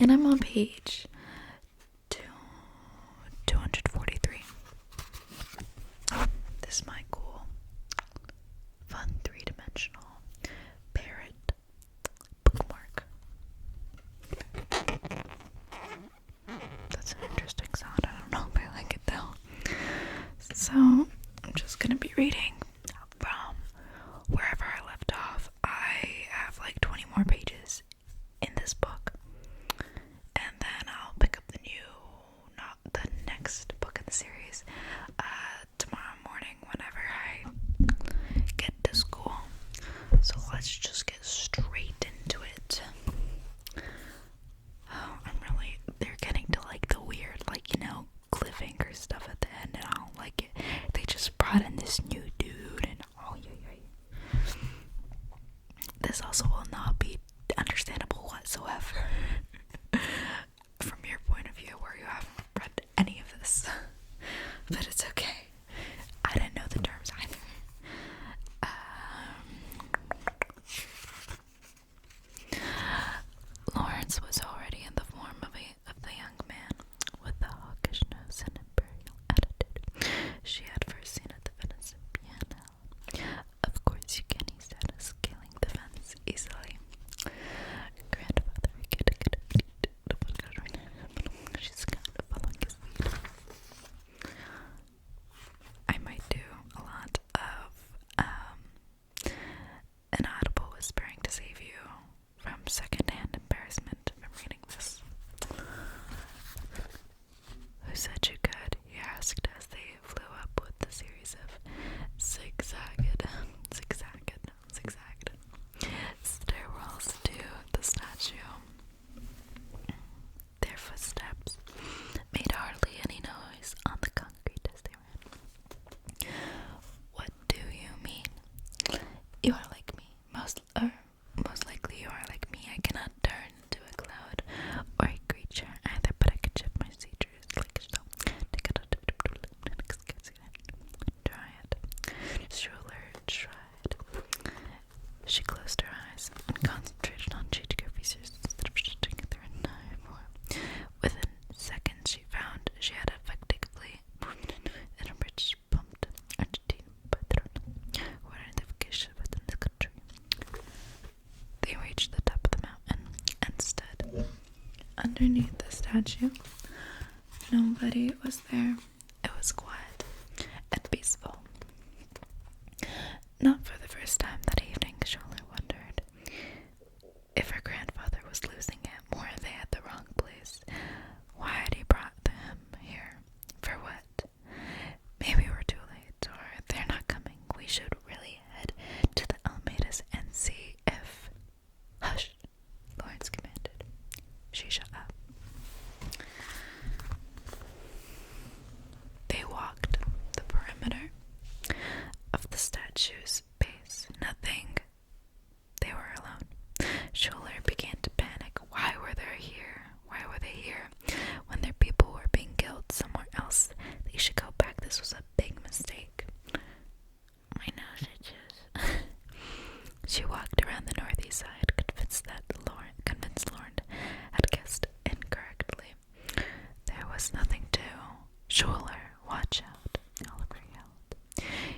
And I'm on page 243. This is my cool, fun, three-dimensional parrot bookmark. That's an interesting sound. I don't know if I like it though. So, I'm just gonna be reading from wherever I left off. I have like 20 more pages in this book. And then I'll pick up not the next book in the series, tomorrow morning whenever I get to school. So let's just get straight into it. Oh, they're getting to like the weird, cliffhanger stuff at the end, and I don't like it. They just brought in this new dude, and this also will not be understandable whatsoever from your point of view where you haven't read any of this. But it's okay. I didn't know the terms either. Lawrence was already in the form of the young man with the hawkish nose and imperial attitude she had first seen at the venison piano. Of course you can, he said, scaling the fence easily. Grandfather, she's kind of following his lead. I might do a lot of inaudible whispering to save you from secondhand embarrassment from reading this. Who said you could? He asked as they flew up with the series of zigzagged stairwells to the statue. Their footsteps made hardly any noise on the concrete as they ran. What do you mean? You are like me. Most likely you are like me. I cannot turn into a cloud or a creature either, but I can shift my features like so. Try it. Schuler tried. She closed her eyes and concentrated on changing her features instead of shifting their entire form. Within seconds, she found she had effectively moved in a rich, pumped Argentine pattern, or identification within the country. They reached the top of the mountain and stood underneath the statue. Nobody was there. It was quiet and peaceful. Not for the first time that evening, Schuler wondered if her grandfather was losing it, or they at the wrong place. Why had he brought them here? For what? Maybe we're too late, or they're not coming. We should really head to the Almeidas and see if... Hush, Lawrence commanded. She shut up. They walked the perimeter of the statue's base. Nothing. They were alone. Schuler began to panic. Why were they here? Why were they here? When their people were being killed somewhere else, they should go back. This was a big mistake. My nose itches. She walked around the northeast side, convinced Lauren had guessed incorrectly. There was nothing to. Schuler, watch out, Oliver yelled.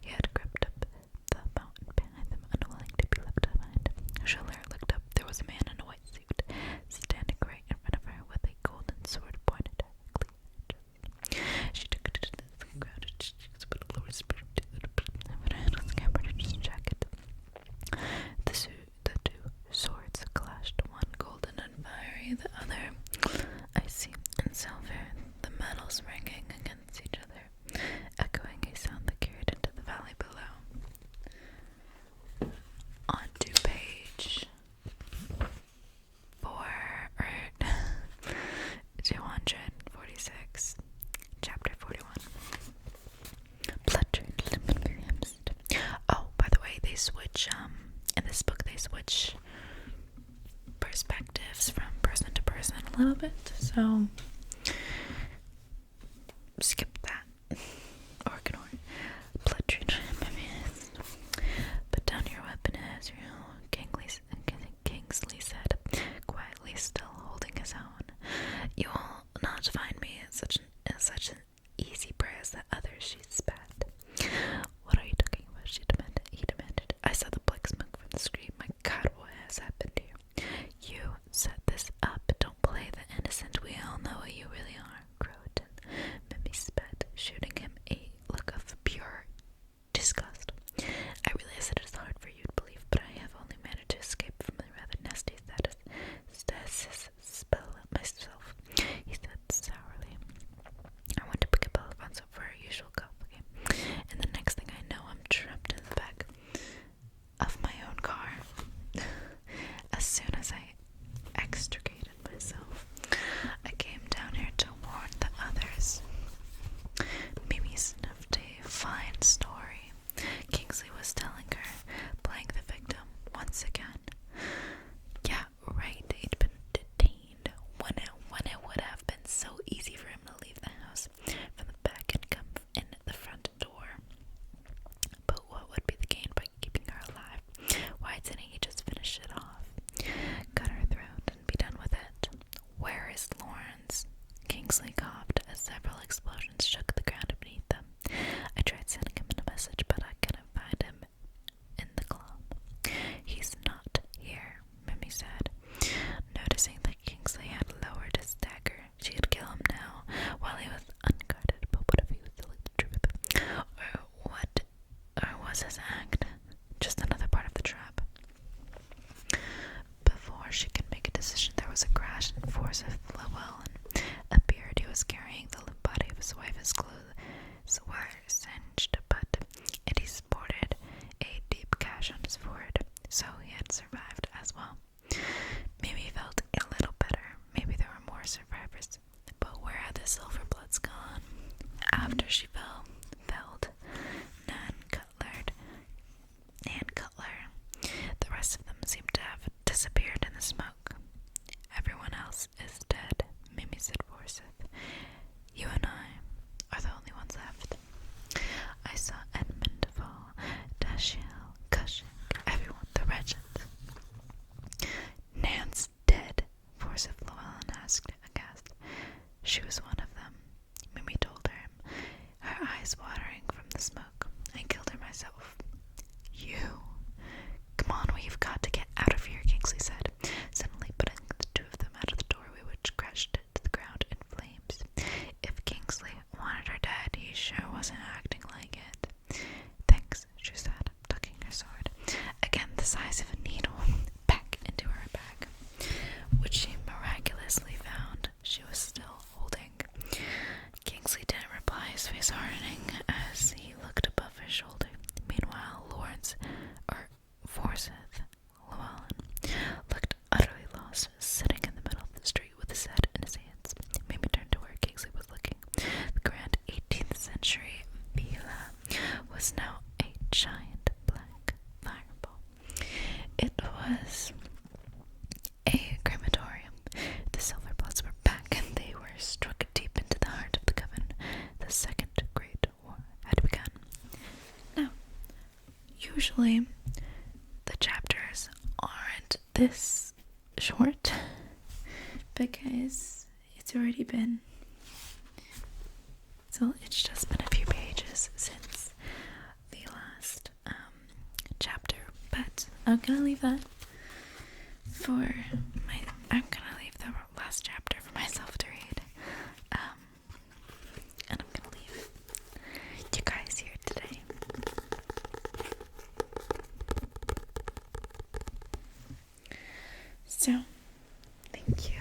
He had crept up the mountain behind them, unwilling to be left behind. Schuler looked up. There was a man in a white suit, standing right in front of her with a golden sword pointed directly at her. She took it to the crowded cheeks, but Laura sprang to the hand was scampered in his jacket. The two swords clashed, one golden and fiery, the other icy and silver, the metals ringing against each other, echoing a sound that carried into the valley below. On to page 246, chapter 41. Oh, by the way, they switch, in this book they switch perspectives from person to person a little bit, so skip that, or ignore it. Put down your weapon, Azrael, Kingsley said, quietly, still holding his own. Kingsley coughed as several explosions shook the ground beneath them. I tried sending him a message, but I couldn't find him in the club. He's not here, Mimi said. Noticing that Kingsley had lowered his dagger, she could kill him now while he was unguarded. But what if he was telling the truth? Or was his act just another part of the trap? Before she could make a decision, there was a crash, and Forsyth Llewellyn appeared. He was carrying the limp body of his wife. His clothes were singed, but he sported a deep gash on his forehead, so he had survived as well. Mimi felt a little better. Maybe there were more survivors, but where had the silver bloods gone? After she felled Nan Cutler, the rest of them seemed to have disappeared in the smoke. Everyone else is dead, Mimi said Forsyth. You and I are the only ones left. I saw Edmund fall, Dashiell, Cushing, everyone, the regent. Nan's dead, Forsyth Llewellyn asked, aghast. She was one of them, Mimi told her eyes watering from the smoke. I killed her myself. You? Come on, we've got to get out of here, Kingsley said, suddenly putting the two of them out of the doorway, which crashed to the ground in flames. If Kingsley wanted her dead, he sure wasn't acting like it. Thanks, she said, tucking her sword, again the size of a needle, back into her bag, which she miraculously found she was still holding. Kingsley didn't reply, his face hardening as he looked above his shoulder. Meanwhile, Forsyth Llewellyn looked utterly lost, sitting in the middle of the street with his head in his hands. Mimi turned to where Kingsley was looking. The grand 18th century villa was now a giant black fireball. It was a crematorium. The silver bloods were back, and they were struck deep into the heart of the coven. The Second Great War had begun. Now, usually the chapters aren't this short because it's already been, so it's just been a few pages since the last chapter, but I'm gonna leave the last chapter for myself to read, and I'm gonna leave you guys here today. So, thank you